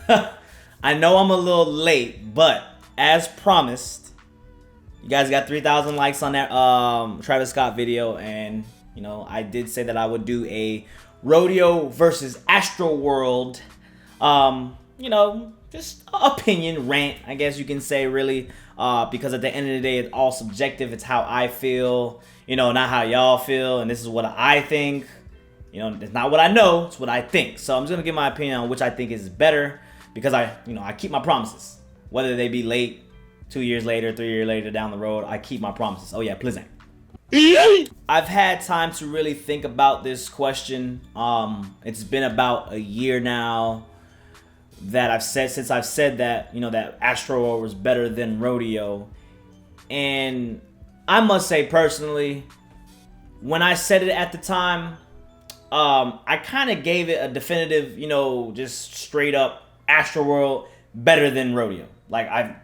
I know I'm a little late, but as promised, you guys got 3,000 likes on that Travis Scott video, and you know I did say that I would do a Rodeo versus Astroworld, you know, just opinion rant, I guess you can say, really, because at the end of the day, it's all subjective. It's how I feel, you know, not how y'all feel, and this is what I think. You know, it's not what I know, it's what I think. So I'm just gonna give my opinion on which I think is better, because I keep my promises. Whether they be late, 2 years later, 3 years later down the road, I keep my promises. Oh yeah, please ain't. I've had time to really think about this question. It's been about a year now that I've said that, you know, that Astroworld was better than Rodeo. And I must say personally, when I said it at the time, I kind of gave it a definitive, you know, just straight up Astroworld better than Rodeo. Like,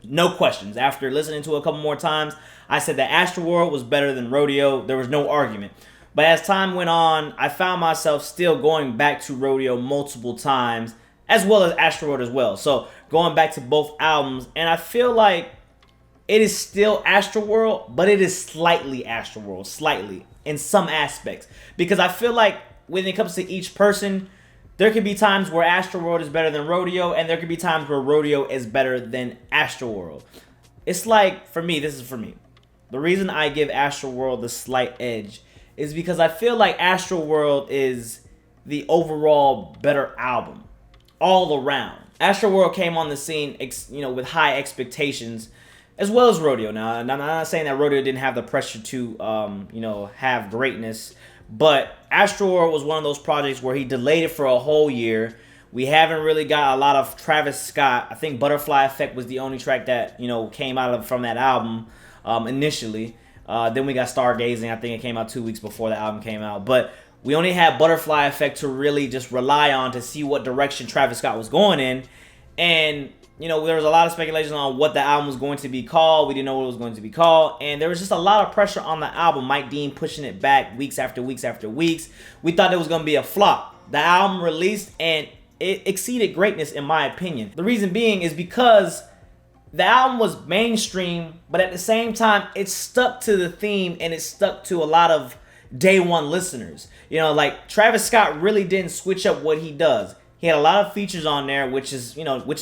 no questions. After listening to it a couple more times, I said that Astroworld was better than Rodeo. There was no argument. But as time went on, I found myself still going back to Rodeo multiple times, as well as Astroworld as well. So going back to both albums, and I feel like it is still Astroworld, but it is slightly Astroworld, slightly, in some aspects. Because I feel like when it comes to each person, there could be times where Astroworld is better than Rodeo, and there could be times where Rodeo is better than Astroworld. It's like, for me, this is for me. The reason I give Astroworld the slight edge is because I feel like Astroworld is the overall better album, all around. Astroworld came on the scene, you know, with high expectations, as well as Rodeo. Now, I'm not saying that Rodeo didn't have the pressure to, you know, have greatness, but Astroworld was one of those projects where he delayed it for a whole year. We haven't really got a lot of Travis Scott. I think Butterfly Effect was the only track that, you know, came out from that album initially. Then we got Stargazing. I think it came out 2 weeks before the album came out. But we only had Butterfly Effect to really just rely on to see what direction Travis Scott was going in. And, you know, there was a lot of speculation on what the album was going to be called. We didn't know what it was going to be called. And there was just a lot of pressure on the album. Mike Dean pushing it back weeks after weeks after weeks. We thought it was going to be a flop. The album released and it exceeded greatness, in my opinion. The reason being is because the album was mainstream, but at the same time, it stuck to the theme and it stuck to a lot of day one listeners. You know, like Travis Scott really didn't switch up what he does. He had a lot of features on there, which is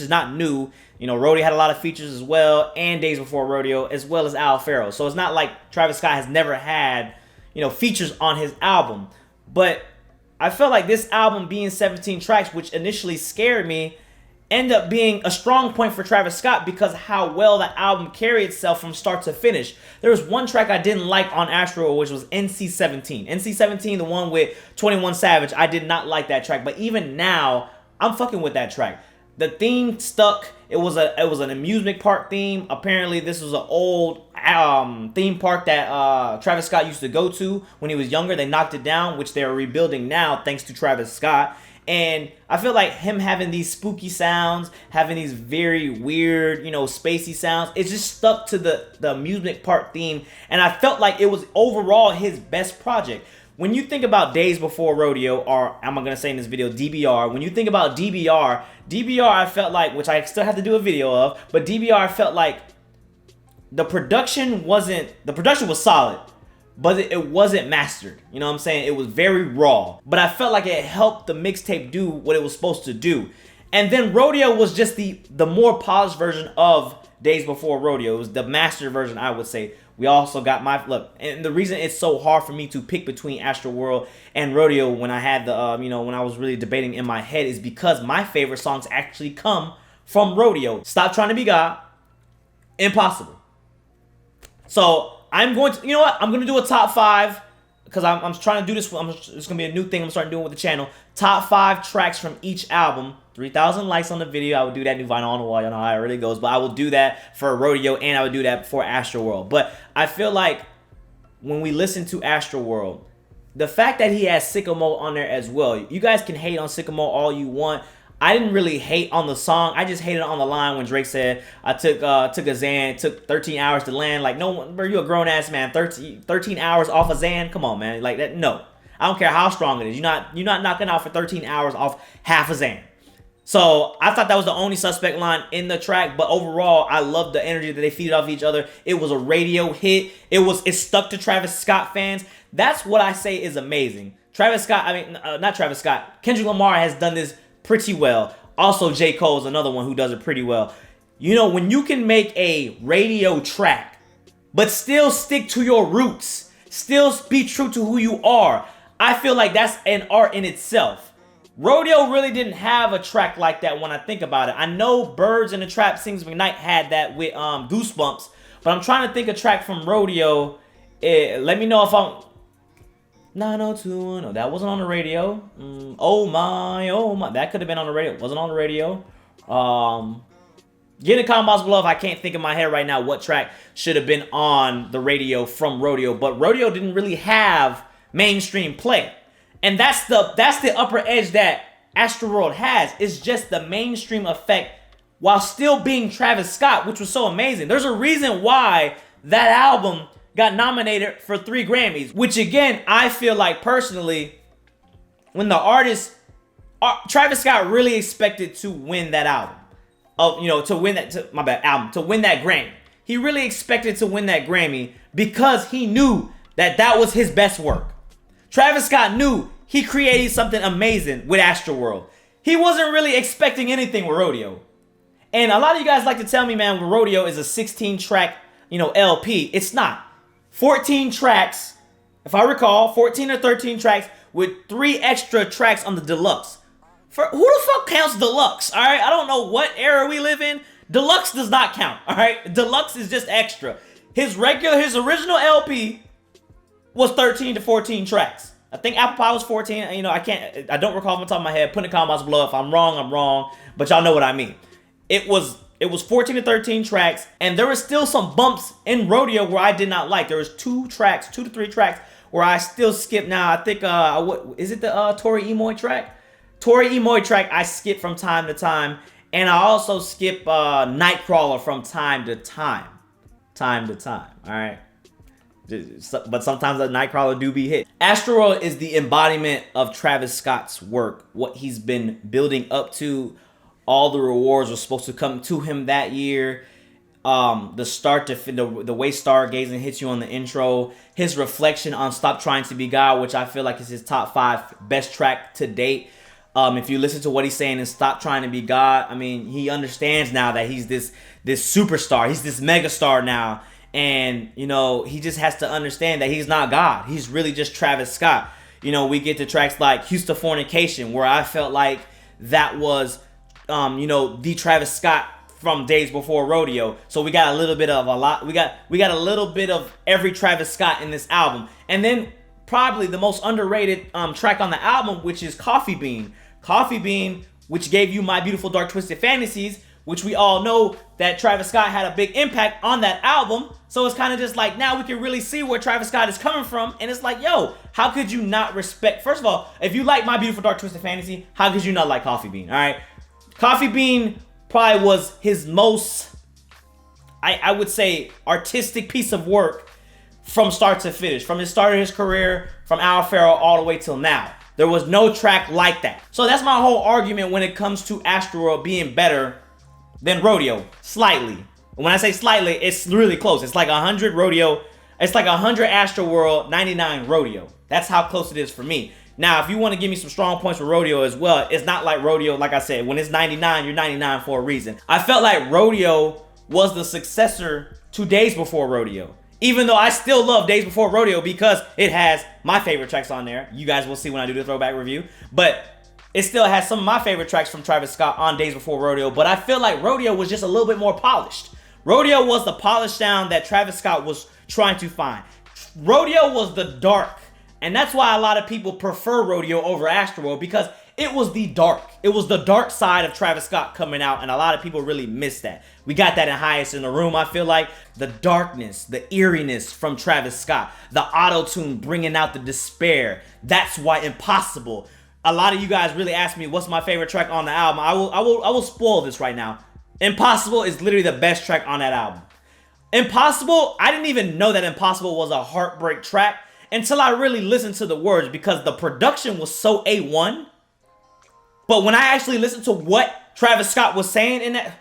not new. You know, Rodeo had a lot of features as well, and Days Before Rodeo, as well as Al Farrow. So it's not like Travis Scott has never had, you know, features on his album. But I felt like this album being 17 tracks, which initially scared me, ended up being a strong point for Travis Scott because how well the album carried itself from start to finish. There was one track I didn't like on Astro, which was NC-17. NC-17, the one with 21 Savage, I did not like that track. But even now, I'm fucking with that track. The theme stuck. It was an amusement park theme. Apparently, this was an old theme park that Travis Scott used to go to when he was younger. They knocked it down, which they're rebuilding now thanks to Travis Scott. And I feel like him having these spooky sounds, having these very weird, you know, spacey sounds, it just stuck to the amusement park theme. And I felt like it was overall his best project. When you think about Days Before Rodeo, or I'm going to say in this video, DBR, when you think about DBR I felt like, which I still have to do a video of, but DBR I felt like the production was solid, but it wasn't mastered. You know what I'm saying? It was very raw. But I felt like it helped the mixtape do what it was supposed to do. And then Rodeo was just the more polished version of Days Before Rodeo. It was the mastered version, I would say. We also got look, and the reason it's so hard for me to pick between Astroworld and Rodeo when I had the, you know, when I was really debating in my head is because my favorite songs actually come from Rodeo. Stop Trying to Be God, Impossible. So I'm going to, you know what? I'm going to do a top 5 because I'm trying to do this. It's going to be a new thing I'm starting doing with the channel. Top 5 tracks from each album. 3,000 likes on the video. I would do that. New vinyl on the wall. You know how it really goes. But I will do that for Rodeo and I would do that for Astroworld. But I feel like when we listen to Astroworld, the fact that he has Sicko Mode on there as well. You guys can hate on Sicko Mode all you want. I didn't really hate on the song. I just hated on the line when Drake said, I took a Xan, it took 13 hours to land. Like, no one, bro, you a grown-ass man. 13 hours off a Xan? Come on, man. Like, that, no. I don't care how strong it is. You're not knocking out for 13 hours off half a Xan. So I thought that was the only suspect line in the track, but overall, I love the energy that they feed off each other. It was a radio hit. It stuck to Travis Scott fans. That's what I say is amazing. Travis Scott, not Travis Scott. Kendrick Lamar has done this pretty well. Also, J. Cole is another one who does it pretty well. You know, when you can make a radio track, but still stick to your roots, still be true to who you are, I feel like that's an art in itself. Rodeo really didn't have a track like that when I think about it. I know Birds in the Trap Sings McKnight had that with Goosebumps, but I'm trying to think a track from Rodeo. Let me know if I'm... 90210, that wasn't on the radio. Oh my, that could have been on the radio. Wasn't on the radio. Get in the comments below if I can't think in my head right now what track should have been on the radio from Rodeo, but Rodeo didn't really have mainstream play. And that's the upper edge that Astroworld has. It's just the mainstream effect while still being Travis Scott, which was so amazing. There's a reason why that album got nominated for 3 Grammys, which again, I feel like personally, when the artist, Travis Scott really expected to win that album. To win that Grammy. He really expected to win that Grammy because he knew that was his best work. Travis Scott knew he created something amazing with Astroworld. He wasn't really expecting anything with Rodeo. And a lot of you guys like to tell me, man, Rodeo is a 16-track, LP. It's not. 14 tracks, if I recall, 14 or 13 tracks with 3 extra tracks on the deluxe. Who the fuck counts deluxe, all right? I don't know what era we live in. Deluxe does not count, all right? Deluxe is just extra. His original LP was 13 to 14 tracks. I think Apple Pie was 14. I don't recall off the top of my head. Put in the comments below. If I'm wrong, I'm wrong. But y'all know what I mean. It was 14 to 13 tracks, and there was still some bumps in Rodeo where I did not like. There was 2 to 3 tracks where I still skip. Now I think is it the Tori Imoy track? Tori Imoy track I skip from time to time, and I also skip Nightcrawler from time to time. All right. But sometimes the Nightcrawler do be hit. Astroworld is the embodiment of Travis Scott's work, what he's been building up to. All the rewards were supposed to come to him that year. The way Stargazing hits you on the intro. His reflection on Stop Trying to Be God, which I feel like is his top 5 best track to date. If you listen to what he's saying in Stop Trying to Be God, I mean, he understands now that he's this superstar. He's this megastar now. And, he just has to understand that he's not God. He's really just Travis Scott. We get to tracks like Houston Fornication, where I felt like that was, the Travis Scott from Days Before Rodeo. So we got a little bit of we got a little bit of every Travis Scott in this album. And then probably the most underrated track on the album, which is Coffee Bean. Coffee Bean, which gave you My Beautiful Dark Twisted Fantasies, which we all know that Travis Scott had a big impact on that album. So it's kind of just like, now we can really see where Travis Scott is coming from. And it's like, yo, how could you not respect... First of all, if you like My Beautiful Dark Twisted Fantasy, how could you not like Coffee Bean, all right? Coffee Bean probably was his most, I would say, artistic piece of work from start to finish. From the start of his career, from Al Farrow all the way till now. There was no track like that. So that's my whole argument when it comes to Astroworld being better than Rodeo, slightly. When I say slightly, it's really close. It's like 100 Rodeo. It's like 100 Astroworld, 99 Rodeo. That's how close it is for me. Now, if you want to give me some strong points for Rodeo as well, it's not like Rodeo, like I said, when it's 99, you're 99 for a reason. I felt like Rodeo was the successor to Days Before Rodeo. Even though I still love Days Before Rodeo because it has my favorite tracks on there. You guys will see when I do the throwback review. But it still has some of my favorite tracks from Travis Scott on Days Before Rodeo. But I feel like Rodeo was just a little bit more polished. Rodeo was the polished sound that Travis Scott was trying to find. Rodeo was the dark. And that's why a lot of people prefer Rodeo over Astroworld, because it was the dark. It was the dark side of Travis Scott coming out, and a lot of people really miss that. We got that in Highest in the Room. I feel like the darkness, the eeriness from Travis Scott, the auto-tune bringing out the despair. That's why Impossible. A lot of you guys really ask me what's my favorite track on the album. I will spoil this right now. Impossible is literally the best track on that album. Impossible, I didn't even know that Impossible was a heartbreak track until I really listened to the words, because the production was so A1. But when I actually listened to what Travis Scott was saying in that,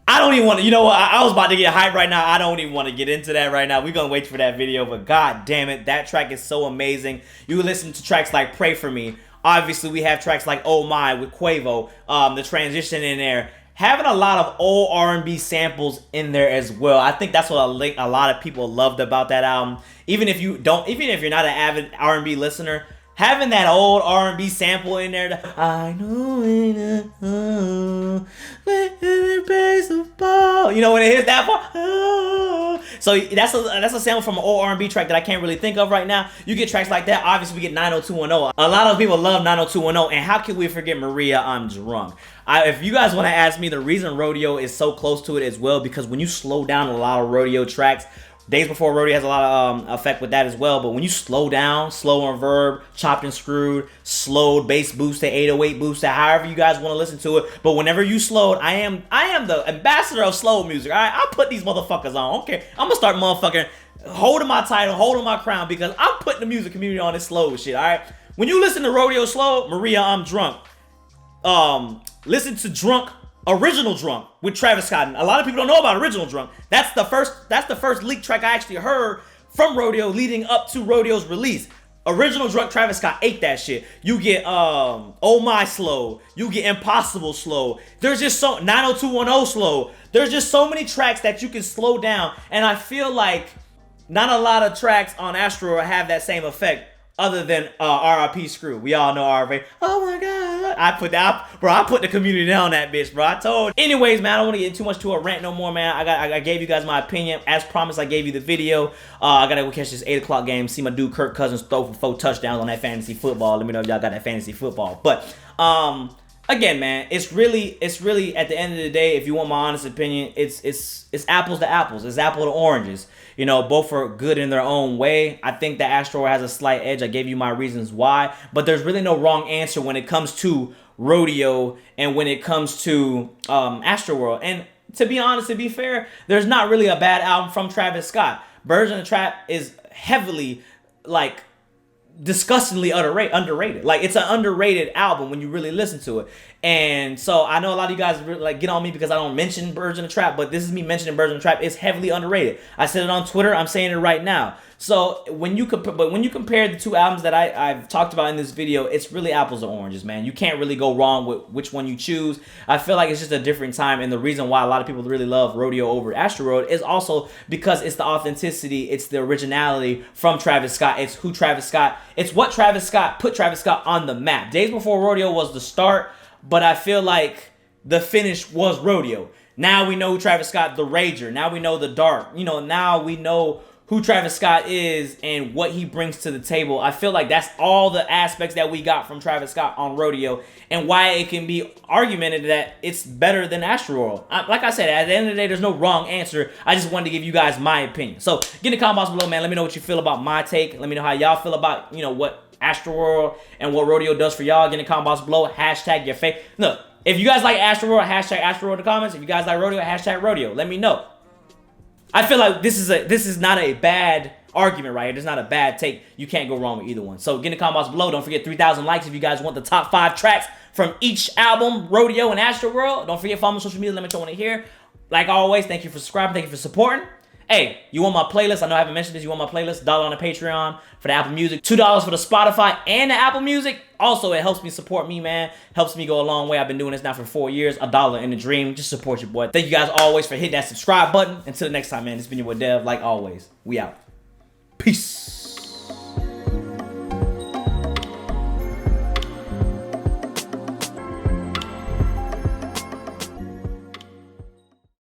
I don't even want to, you know what, I was about to get hyped right now. I don't even want to get into that right now. We're going to wait for that video, but god damn it, that track is so amazing. You listen to tracks like Pray For Me. Obviously, we have tracks like Oh My with Quavo, the transition in there. Having a lot of old R&B samples in there as well. I think that's what a lot of people loved about that album. Even if you're not an avid R&B listener, having that old R&B sample in there, I know you know when it hits that part. So that's a sample from an old R&B track that I can't really think of right now. You get tracks like that. Obviously, we get 90210. A lot of people love 90210, and how can we forget Maria, I'm Drunk? If you guys want to ask me, the reason Rodeo is so close to it as well, because when you slow down a lot of Rodeo tracks, Days Before Rodeo has a lot of effect with that as well, but when you slow down, slow on verb, chopped and screwed, slowed, bass boosted, 808 boosted, however you guys want to listen to it, but whenever you slowed, I am the ambassador of slow music, alright? I put these motherfuckers on, okay? I'm gonna start motherfucking holding my title, holding my crown, because I'm putting the music community on this slow shit, alright? When you listen to Rodeo slow, Maria, I'm Drunk. Listen to Drunk, Original Drunk with Travis Scott. A lot of people don't know about Original Drunk. That's the first leaked track I actually heard from Rodeo leading up to Rodeo's release. Original Drunk, Travis Scott ate that shit. You get Oh My slow. You get Impossible slow. There's just so 90210 slow. There's just so many tracks that you can slow down, and I feel like not a lot of tracks on Astroworld have that same effect. Other than RIP Screw. We all know RIP. Oh my god. I put the community on that bitch, bro. I told. Anyways, man, I don't want to get too much to a rant no more, man. I gave you guys my opinion. As promised, I gave you the video. I gotta go catch this 8 o'clock game. See my dude Kirk Cousins throw for 4 touchdowns on that fantasy football. Let me know if y'all got that fantasy football. But again, man, it's really at the end of the day, if you want my honest opinion, it's apples to apples. It's apple to oranges. You know, both are good in their own way. I think that Astroworld has a slight edge. I gave you my reasons why, but there's really no wrong answer when it comes to Rodeo and when it comes to Astroworld. And to be honest, to be fair, there's not really a bad album from Travis Scott. Birds in the Trap is heavily, like, disgustingly underrated. Like, it's an underrated album when you really listen to it. And so I know a lot of you guys really, like, get on me because I don't mention Birds in the Trap, but this is me mentioning Birds in the Trap. It's heavily underrated. I said it on Twitter. I'm saying it right now. So when you compare the two albums that I've talked about in this video, it's really apples and oranges, man. You can't really go wrong with which one you choose. I feel like it's just a different time, and the reason why a lot of people really love Rodeo over Astroworld is also because it's the authenticity, it's the originality from Travis Scott. It's who Travis Scott. It's what Travis Scott put Travis Scott on the map. Days Before Rodeo was the start, but I feel like the finish was Rodeo. Now we know who Travis Scott, the Rager. Now we know the Dark. You know, now we know who Travis Scott is and what he brings to the table. I feel like that's all the aspects that we got from Travis Scott on Rodeo, and why it can be argumented that it's better than Astroworld. Like I said, at the end of the day, there's no wrong answer. I just wanted to give you guys my opinion. So get in the comment box below, man. Let me know what you feel about my take. Let me know how y'all feel about, you know, what Astroworld and what Rodeo does for y'all. Get in the comment box below. Hashtag your favorite. Look, if you guys like Astroworld, hashtag Astroworld in the comments. If you guys like Rodeo, hashtag Rodeo. Let me know. I feel like this is not a bad argument right here. There's not a bad take. You can't go wrong with either one. So get in the comment box below. Don't forget 3,000 likes if you guys want the top 5 tracks from each album, Rodeo and Astroworld. Don't forget follow me on social media. Let me know what you want to hear. Like always, thank you for subscribing. Thank you for supporting. Hey, you want my playlist? I know I haven't mentioned this. You want my playlist? $1 on the Patreon for the Apple Music, $2 for the Spotify and the Apple Music. Also, it helps me support me, man. Helps me go a long way. I've been doing this now for 4 years. $1 in the dream. Just support your boy. Thank you guys always for hitting that subscribe button. Until the next time, man. It's been your boy Dev. Like always, we out. Peace.